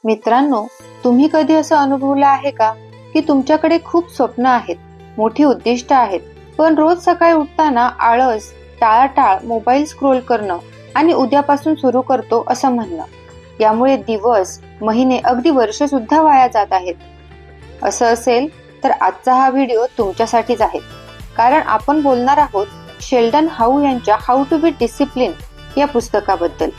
मित्रांनो, तुम्ही कधी असं अनुभवलं आहे का की तुमच्याकडे खूप स्वप्न आहेत, मोठी उद्दिष्ट आहेत, पण रोज सकाळी उठताना आळस, टाळाटाळ, मोबाईल स्क्रोल करणं आणि उद्यापासून सुरू करतो असं म्हणणं, यामुळे दिवस, महिने, अगदी वर्ष सुद्धा वाया जात आहेत. असं असेल तर आजचा हा व्हिडिओ तुमच्यासाठीच आहे. कारण आपण बोलणार आहोत शेल्डन हाऊ यांच्या हाऊ टू बी डिसिप्लिन या पुस्तकाबद्दल,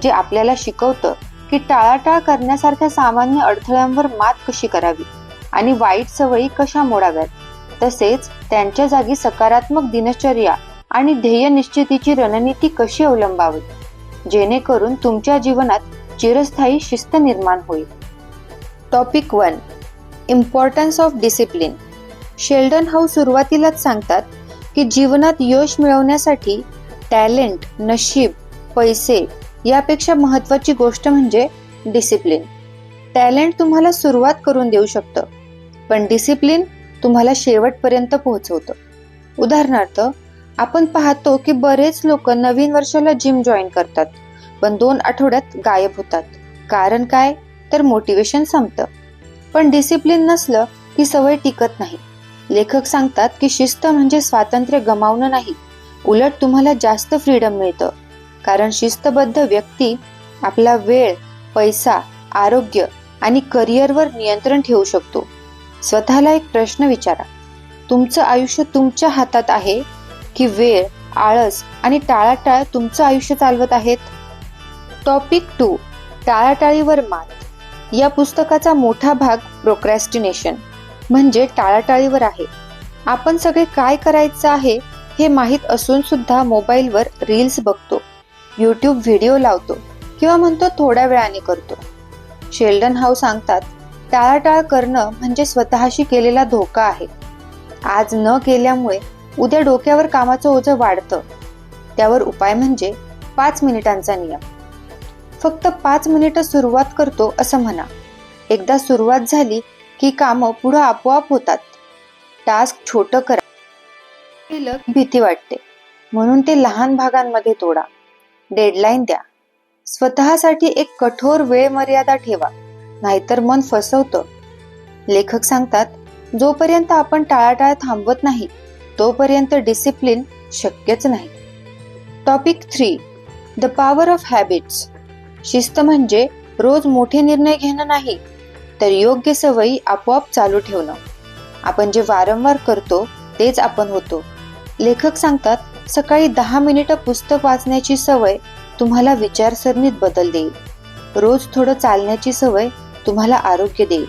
जे आपल्याला शिकवतं की टाळाटाळ करण्यासारख्या सामान्य अडथळ्यांवर मात कशी करावी आणि वाईट सवयी कशा मोडाव्यात. तसेच त्यांच्या जागी सकारात्मक दिनचर्या आणि ध्येय निश्चितीची रणनीती कशी अवलंबावी, जेणेकरून तुमच्या जीवनात चिरस्थायी शिस्त निर्माण होईल. Topic 1. Importance of discipline. Sheldon how सुरुवातीलाच सांगतात की जीवनात यश मिळवण्यासाठी टॅलेंट, नशीब, पैसे यापेक्षा महत्त्वाची गोष्ट म्हणजे डिसिप्लिन. टॅलेंट तुम्हाला सुरुवात करून देऊ शकतं, पण डिसिप्लिन तुम्हाला शेवटपर्यंत पोहोचवतं. उदाहरणार्थ, आपण पाहतो की बरेच लोक नवीन वर्षाला जिम जॉईन करतात, पण 2 आठवड्यात गायब होतात. कारण काय? तर मोटिवेशन संपतं. पण डिसिप्लिन नसलं की सवय टिकत नाही. लेखक सांगतात की शिस्त म्हणजे स्वातंत्र्य गमावणं नाही, उलट तुम्हाला जास्त फ्रीडम मिळतं. कारण शिस्तबद्ध व्यक्ती आपला वेळ, पैसा, आरोग्य आणि करिअरवर नियंत्रण ठेवू शकतो. स्वतःला एक प्रश्न विचारा, तुमचं आयुष्य तुमच्या हातात आहे की वेळ, आळस आणि टाळाटाळ तुमचं आयुष्य चालवत आहेत? टॉपिक 2. टाळाटाळीवर मात. या पुस्तकाचा मोठा भाग प्रोक्रॅस्टिनेशन म्हणजे टाळाटाळीवर आहे. आपण सगळे काय करायचं आहे हे माहीत असून सुद्धा मोबाईलवर रील्स बघतो, यूट्यूब व्हिडिओ लावतो किंवा म्हणतो थोड्या वेळाने करतो. शेल्डन हाऊ सांगतात, टाळाटाळ करणं म्हणजे स्वतःशी केलेला धोका आहे. आज न केल्यामुळे उद्या डोक्यावर कामाचं ओझं वाढतं. त्यावर उपाय म्हणजे 5 मिनिटांचा नियम. फक्त 5 मिनिटं सुरुवात करतो असं म्हणा. एकदा सुरुवात झाली की कामं पुढं आपोआप होतात. टास्क छोटं करा. भीती वाटते म्हणून ते लहान भागांमध्ये तोडा. डेडलाईन द्या. स्वतःसाठी एक कठोर वेळ मर्यादा ठेवा, नाहीतर मन फसवतं. लेखक सांगतात, जोपर्यंत आपण टाळाटाळ थांबवत नाही तोपर्यंत डिसिप्लिन शक्यच नाही. Topic 3. The power of habits. शिस्त म्हणजे रोज मोठे निर्णय घेणं नाही, तर योग्य सवयी आपोआप चालू ठेवणं. आपण जे वारंवार करतो तेच आपण होतो. लेखक सांगतात, सकाळी 10 मिनिटं पुस्तक वाचण्याची सवय तुम्हाला विचारसरणीत बदल देईल. रोज थोडं चालण्याची सवय तुम्हाला आरोग्य देईल.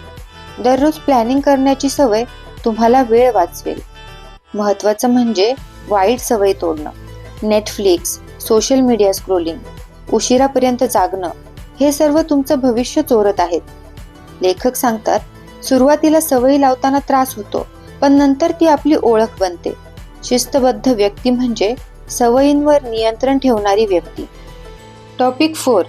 दररोज प्लॅनिंग करण्याची सवय तुम्हाला वेळ वाचवेल. महत्त्वाचं म्हणजे वाईट सवय तोडणं. नेटफ्लिक्स, सोशल मीडिया स्क्रोलिंग, उशिरापर्यंत जागणं हे सर्व तुमचं भविष्य चोरत आहेत. लेखक सांगतात, सुरुवातीला सवयी लावताना त्रास होतो, पण नंतर ती आपली ओळख बनते. शिस्तबद्ध व्यक्ती म्हणजे सवयींवर नियंत्रण ठेवणारी व्यक्ती. टॉपिक 4.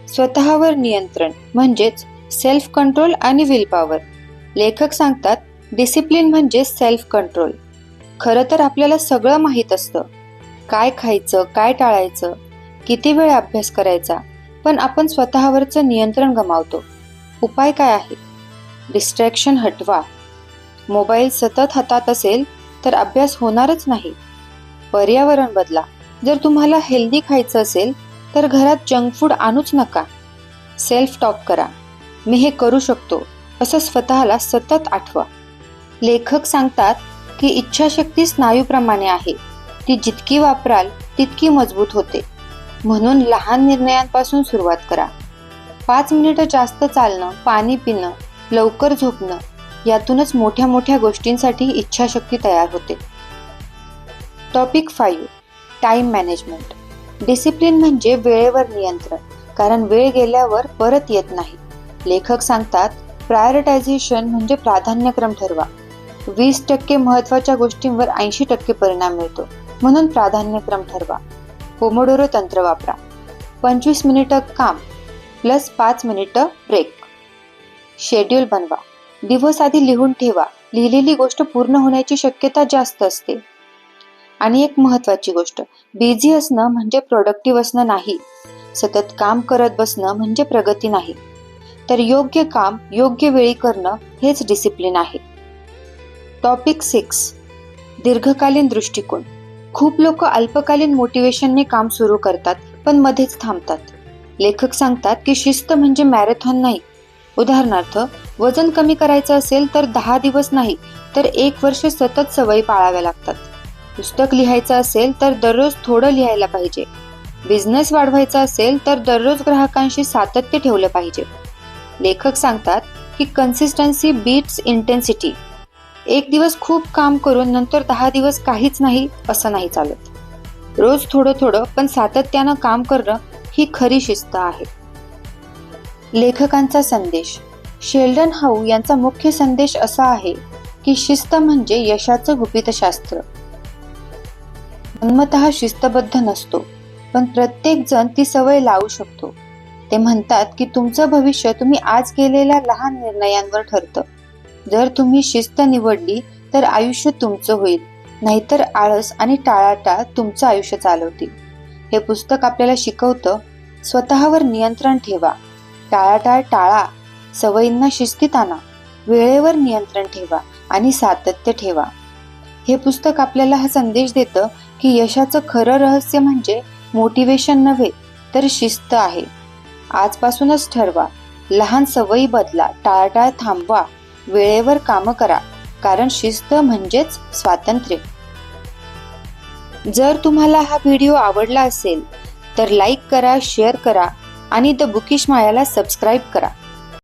स्वतःवर नियंत्रण म्हणजेच सेल्फ कंट्रोल आणि विल पॉवर. लेखक सांगतात, डिसिप्लिन म्हणजे सेल्फ कंट्रोल. खरं तर आपल्याला सगळं माहीत असतं, काय खायचं, काय टाळायचं, किती वेळ अभ्यास करायचा, पण आपण स्वतःवरचं नियंत्रण गमावतो. उपाय काय आहे? डिस्ट्रॅक्शन हटवा. मोबाईल सतत हातात असेल तर अभ्यास होणारच नाही. पर्यावरण बदला. जर तुम्हाला हेल्दी खायचं असेल तर घरात जंक फूड आणूच नका. सेल्फ टॉक करा, मी हे करू शकतो असं स्वतःला सतत आठवा. लेखक सांगतात की इच्छाशक्ती स्नायूप्रमाणे आहे, ती जितकी वापराल तितकी मजबूत होते. म्हणून लहान निर्णयांपासून सुरुवात करा. 5 मिनिटं जास्त चालणं, पाणी पिणं, लवकर झोपणं यातूनच मोठ्या मोठ्या गोष्टींसाठी इच्छाशक्ती तयार होते. टॉपिक 5. Time management. डिसिप्लिन म्हणजे वेळेवर नियंत्रण, कारण वेळ गेल्यावर परत येत नाही. लेखक सांगतात, प्रायोरिटायझेशन म्हणजे प्राधान्यक्रम ठरवा. 20% महत्त्वाच्या गोष्टींवर 80% परिणाम मिळतो, म्हणून प्राधान्यक्रम ठरवा. पोमोडोरो तंत्र वापरा. 25 मिनिटं काम प्लस 5 मिनिटं ब्रेक. शेड्यूल बनवा. दिवस आधी लिहून ठेवा. लिहिलेली गोष्ट पूर्ण होण्याची शक्यता जास्त असते. आणि एक महत्त्वाची गोष्ट, बिझी असणं म्हणजे प्रोडक्टिव्ह असणं नाही. सतत काम करत बसणं म्हणजे प्रगती नाही. तर योग्य काम योग्य वेळी करणं हेच डिसिप्लिन आहे. टॉपिक 6. दीर्घकालीन दृष्टिकोन. खूप लोक अल्पकालीन मोटिवेशनने काम सुरू करतात पण मध्येच थांबतात. लेखक सांगतात की शिस्त म्हणजे मॅरेथॉन नाही. उदाहरणार्थ, वजन कमी करायचं असेल तर 10 दिवस नाही तर 1 वर्ष सतत सवयी पाळाव्या लागतात. पुस्तक लिहायचं असेल तर दररोज थोडं लिहायला पाहिजे. बिझनेस वाढवायचा असेल तर दररोज ग्राहकांशी सातत्य ठेवलं पाहिजे. लेखक सांगतात की कन्सिस्टन्सी बीट्स इंटेन्सिटी. एक दिवस खूप काम करून नंतर 10 दिवस काहीच नाही असं नाही चालत. रोज थोडं थोडं पण सातत्यानं काम करणं ही खरी शिस्त आहे. लेखकांचा संदेश. शेल्डन हाऊ यांचा मुख्य संदेश असा आहे की शिस्त म्हणजे यशाचं गुपितशास्त्र. जन्मतः शिस्तबद्ध नसतो, पण प्रत्येक जण ती सवय लावू शकतो. ते म्हणतात की तुमचं भविष्य तुम्ही आज केलेल्या लहान निर्णयांवर ठरतं. जर तुम्ही शिस्त निवडली तर आयुष्य तुमचं होईल, नाहीतर आळस आणि टाळाटाळ तुमचं आयुष्य चालवतील. हे पुस्तक आपल्याला शिकवतं, स्वतःवर नियंत्रण ठेवा, टाळाटाळ टाळा, सवयींना शिस्तीत आणा, वेळेवर नियंत्रण ठेवा आणि सातत्य ठेवा. हे पुस्तक आपल्याला हा संदेश देतं की यशाचं खरं रहस्य म्हणजे मोटिवेशन नव्हे तर शिस्त आहे. आजपासूनच ठरवा, लहान सवयी बदला, टाळाटाळ थांबवा, वेळेवर कामं करा, कारण शिस्त म्हणजेच स्वातंत्र्य. जर तुम्हाला हा व्हिडिओ आवडला असेल तर लाईक करा, शेअर करा आणि द बुकिश मायाला सबस्क्राईब करा.